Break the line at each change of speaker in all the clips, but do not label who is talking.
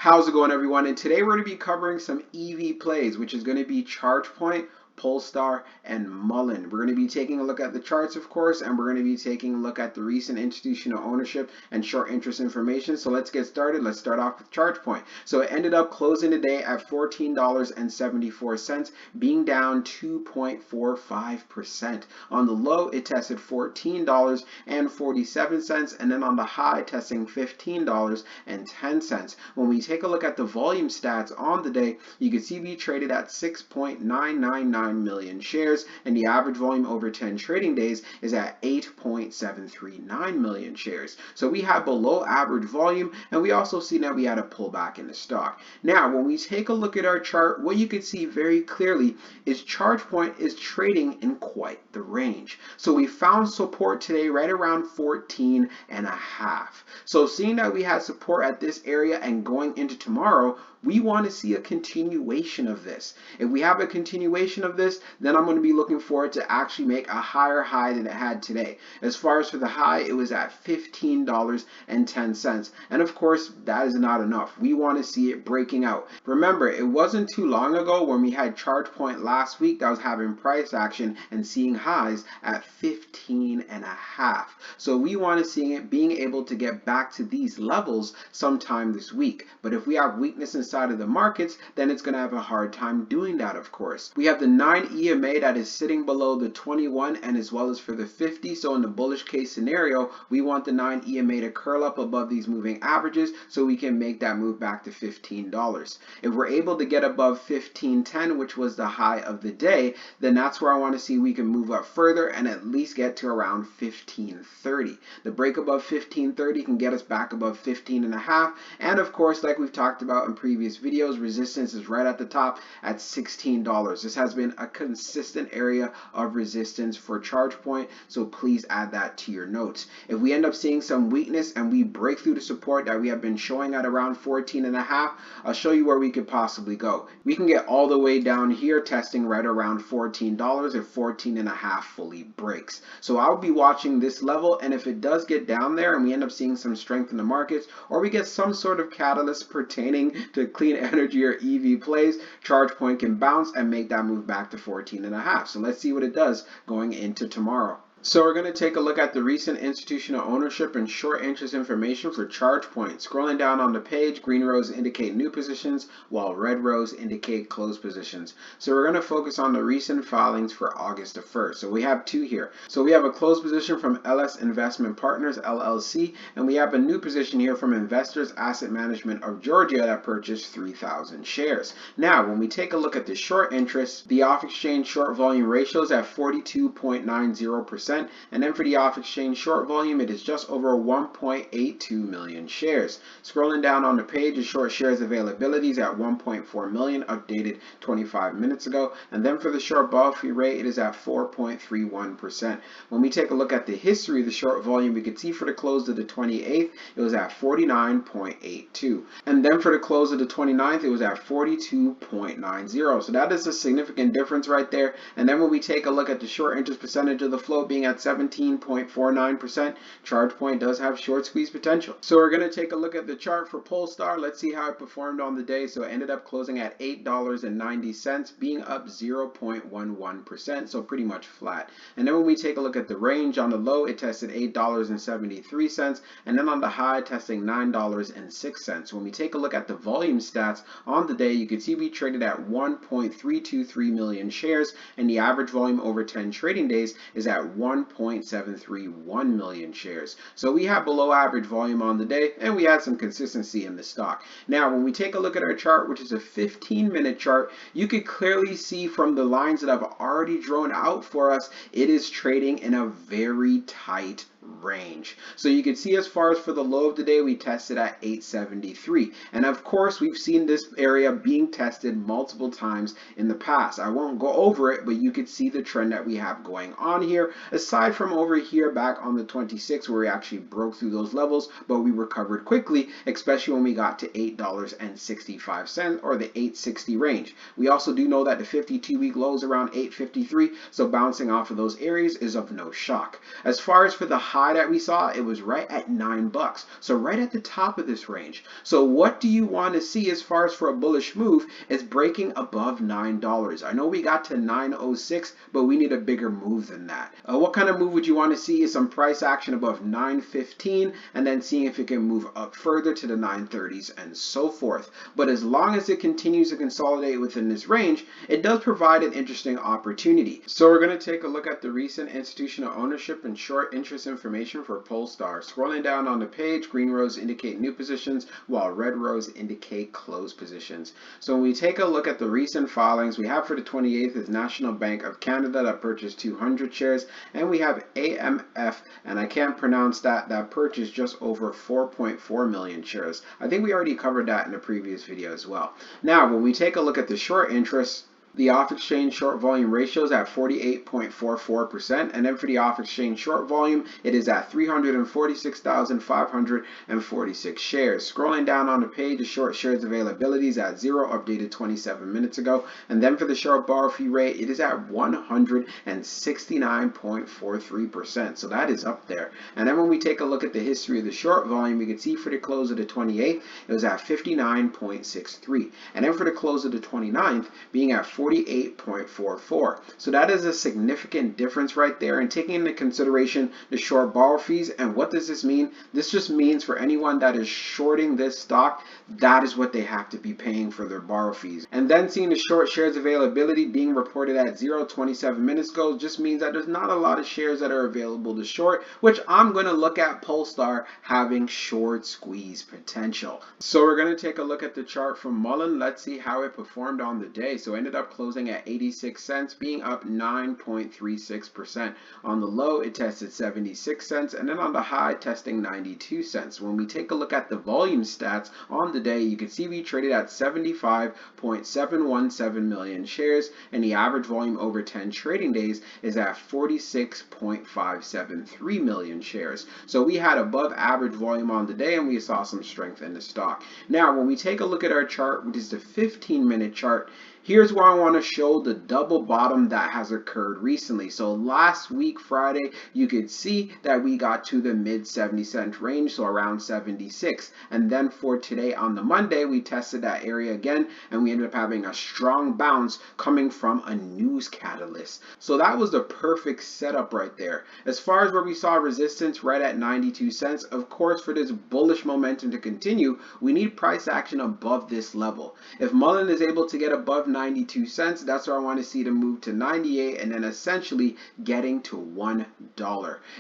How's it going, everyone? And today we're going to be covering some EV plays, which is going to be ChargePoint, Polestar, and MULN. We're going to be taking a look at the charts, of course, and we're going to be taking a look at the recent institutional ownership and short interest information. So let's get started. Let's start off with ChargePoint. So it ended up closing today at $14.74, being down 2.45%. On the low, it tested $14.47, and then on the high, testing $15.10. When we take a look at the volume stats on the day, you can see we traded at 6.999 million shares, and the average volume over 10 trading days is at 8.739 million shares. So we have below average volume, and we also see that we had a pullback in the stock. Now, when we take a look at our chart, what you can see very clearly is ChargePoint is trading in quite the range. So we found support today right around 14.5. So seeing that we had support at this area and going into tomorrow, we want to see a continuation of this. If we have a continuation of this, then I'm going to be looking for it to actually make a higher high than it had today. As far as for the high, it was at $15.10. And of course, that is not enough. We want to see it breaking out. Remember, it wasn't too long ago when we had ChargePoint last week that was having price action and seeing highs at 15.5. So we want to see it being able to get back to these levels sometime this week. But if we have weakness inside of the markets, then it's going to have a hard time doing that, of course. We have the 9 EMA that is sitting below the 21 and as well as for the 50. So in the bullish case scenario, we want the 9 EMA to curl up above these moving averages so we can make that move back to $15. If we're able to get above 15.10, which was the high of the day, then that's where I want to see we can move up further and at least get to around 15.30. The break above 15.30 can get us back above 15.5, and of course, like we've talked about in previous videos, resistance is right at the top at $16. This has been a consistent area of resistance for ChargePoint, so please add that to your notes. If we end up seeing some weakness and we break through the support that we have been showing at around 14.5, I'll show you where we could possibly go. We can get all the way down here testing right around $14 if 14.5 fully breaks. So I'll be watching this level, and if it does get down there and we end up seeing some strength in the markets, or we get some sort of catalyst pertaining to clean energy or EV plays, ChargePoint can bounce and make that move back to 14.5. So let's see what it does going into tomorrow. So we're going to take a look at the recent institutional ownership and short interest information for ChargePoint. Scrolling down on the page, green rows indicate new positions, while red rows indicate closed positions. So we're going to focus on the recent filings for August the 1st. So we have two here. So we have a closed position from LS Investment Partners, LLC, and we have a new position here from Investors Asset Management of Georgia that purchased 3,000 shares. Now, when we take a look at the short interest, the off-exchange short volume ratio is at 42.90%. And then for the off-exchange short volume, it is just over 1.82 million shares. Scrolling down on the page, the short shares availability is at 1.4 million, updated 25 minutes ago. And then for the short ball-free rate, it is at 4.31%. When we take a look at the history of the short volume, we can see for the close of the 28th, it was at 49.82. And then for the close of the 29th, it was at 42.90. So that is a significant difference right there. And then when we take a look at the short interest percentage of the float being at 17.49%, ChargePoint does have short squeeze potential. So we're going to take a look at the chart for Polestar. Let's see how it performed on the day. So it ended up closing at $8.90, being up 0.11%, so pretty much flat. And then when we take a look at the range, on the low, it tested $8.73, and then on the high, testing $9.06. When we take a look at the volume stats on the day, you can see we traded at 1.323 million shares, and the average volume over 10 trading days is at 1.731 million shares. So we have below average volume on the day, and we had some consistency in the stock. Now, when we take a look at our chart, which is a 15-minute chart, you can clearly see from the lines that I've already drawn out for us, it is trading in a very tight range. So you can see as far as for the low of the day, we tested at 873. And of course, we've seen this area being tested multiple times in the past. I won't go over it, but you can see the trend that we have going on here, aside from over here back on the 26th where we actually broke through those levels, but we recovered quickly, especially when we got to $8.65 or the 860 range. We also do know that the 52-week low is around 853, so bouncing off of those areas is of no shock. As far as for the high that we saw, it was right at $9. So right at the top of this range. So what do you want to see as far as for a bullish move is breaking above $9. I know we got to 9.06, but we need a bigger move than that. What kind of move would you want to see is some price action above 9.15 and then seeing if it can move up further to the 9.30s and so forth. But as long as it continues to consolidate within this range, it does provide an interesting opportunity. So we're going to take a look at the recent institutional ownership and short interest information for Polestar. Scrolling down on the page, green rows indicate new positions while red rows indicate closed positions. So when we take a look at the recent filings, we have for the 28th is National Bank of Canada that purchased 200 shares, and we have AMF, and I can't pronounce that purchased just over 4.4 million shares. I think we already covered that in a previous video as well. Now, when we take a look at the short interest, the off-exchange short volume ratio is at 48.44%, and then for the off-exchange short volume, it is at 346,546 shares. Scrolling down on the page, the short shares availability is at 0, updated 27 minutes ago, and then for the short borrow fee rate, it is at 169.43%, so that is up there. And then when we take a look at the history of the short volume, we can see for the close of the 28th, it was at 59.63, and then for the close of the 29th, being at 48.44. So that is a significant difference right there. And taking into consideration the short borrow fees, and what does this mean? This just means for anyone that is shorting this stock, that is what they have to be paying for their borrow fees. And then seeing the short shares availability being reported at 0 27 minutes ago just means that there's not a lot of shares that are available to short, which I'm going to look at Polestar having short squeeze potential. So we're going to take a look at the chart from MULN. Let's see how it performed on the day. So it ended up closing at 86 cents, being up 9.36%. On the low, it tested 76 cents, and then on the high, testing 92 cents. When we take a look at the volume stats on the day, you can see we traded at 75.717 million shares, and the average volume over 10 trading days is at 46.573 million shares. So we had above average volume on the day, and we saw some strength in the stock. Now, when we take a look at our chart, which is the 15-minute chart, here's where I want to show the double bottom that has occurred recently. So last week, Friday, you could see that we got to the mid 70-cent range, so around 76. And then for today on the Monday, we tested that area again, and we ended up having a strong bounce coming from a news catalyst. So that was the perfect setup right there. As far as where we saw resistance right at 92 cents, of course, for this bullish momentum to continue, we need price action above this level. If MULN is able to get above 92 cents, that's where I want to see to move to 98 and then essentially getting to $1.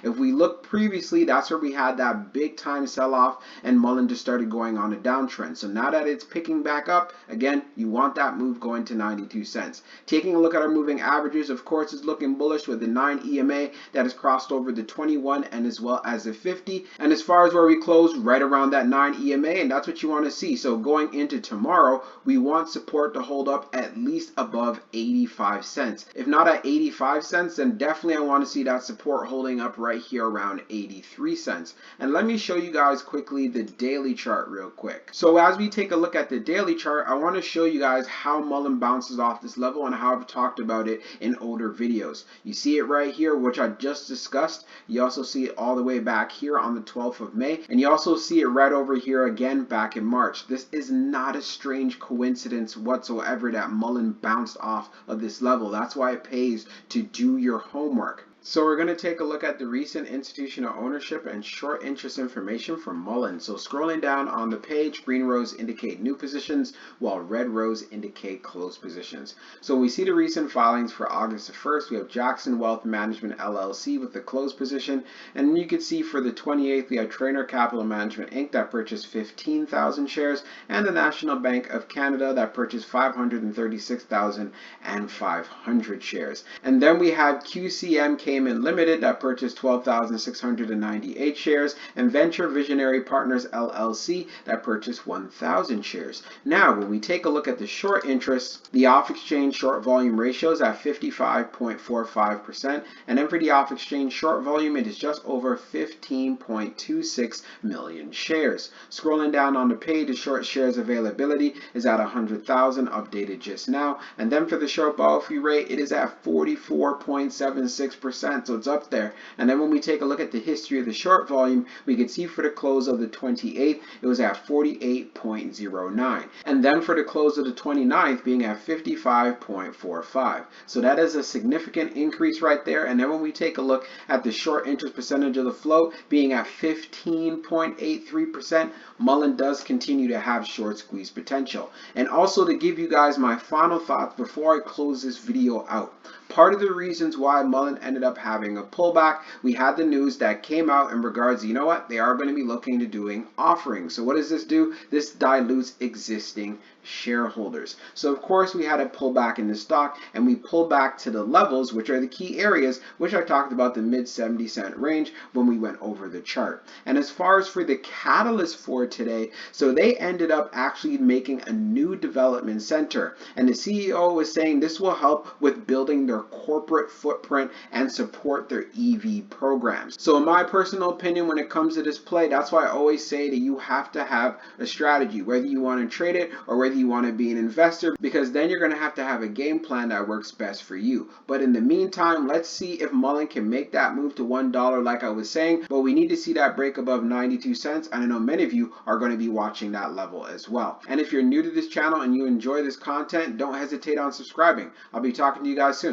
If we look previously, that's where we had that big time sell-off and MULN just started going on a downtrend. So now that it's picking back up, again, you want that move going to 92 cents. Taking a look at our moving averages, of course, is looking bullish with the 9 EMA that has crossed over the 21 and as well as the 50. And as far as where we close, right around that 9 EMA, and that's what you want to see. So going into tomorrow, we want support to hold up at least above 85 cents. If not at 85 cents, then definitely I want to see that support holding up right here around 83 cents. And let me show you guys quickly the daily chart real quick. So as we take a look at the daily chart, I want to show you guys how MULN bounces off this level and how I've talked about it in older videos. You see it right here, which I just discussed. You also see it all the way back here on the 12th of May, and you also see it right over here again back in March. This is not a strange coincidence whatsoever that MULN bounced off of this level. That's why it pays to do your homework. So we're going to take a look at the recent institutional ownership and short interest information from MULN. So scrolling down on the page, green rows indicate new positions while red rows indicate closed positions. So we see the recent filings for August the 1st. We have Jackson Wealth Management LLC with the closed position, and you can see for the 28th we have Trainer Capital Management Inc. that purchased 15,000 shares, and the National Bank of Canada that purchased 536,500 shares. And then we have QCM Limited that purchased 12,698 shares, and Venture Visionary Partners LLC that purchased 1,000 shares. Now, when we take a look at the short interest, the off-exchange short volume ratio is at 55.45%, and then for the off-exchange short volume, it is just over 15.26 million shares. Scrolling down on the page, the short shares availability is at 100,000, updated just now, and then for the short borrow fee rate, it is at 44.76%. 4%, so it's up there. And then when we take a look at the history of the short volume, we can see for the close of the 28th, it was at 48.09. And then for the close of the 29th, being at 55.45. So that is a significant increase right there. And then when we take a look at the short interest percentage of the float being at 15.83%, MULN does continue to have short squeeze potential. And also to give you guys my final thoughts before I close this video out. Part of the reasons why MULN ended up having a pullback, we had the news that came out in regards to, you know what, they are going to be looking to doing offerings. So what does this do? This dilutes existing shareholders. So of course we had a pullback in the stock, and we pulled back to the levels, which are the key areas, which I talked about, the mid 70-cent range when we went over the chart. And as far as for the catalyst for today, so they ended up actually making a new development center, and the CEO was saying this will help with building their corporate footprint and support their EV programs. So in my personal opinion, when it comes to this play, that's why I always say that you have to have a strategy, whether you want to trade it or whether you want to be an investor, because then you're going to have a game plan that works best for you. But in the meantime, let's see if MULN can make that move to $1 like I was saying, but we need to see that break above 92 cents, and I know many of you are going to be watching that level as well. And if you're new to this channel and you enjoy this content, don't hesitate on subscribing. I'll be talking to you guys soon.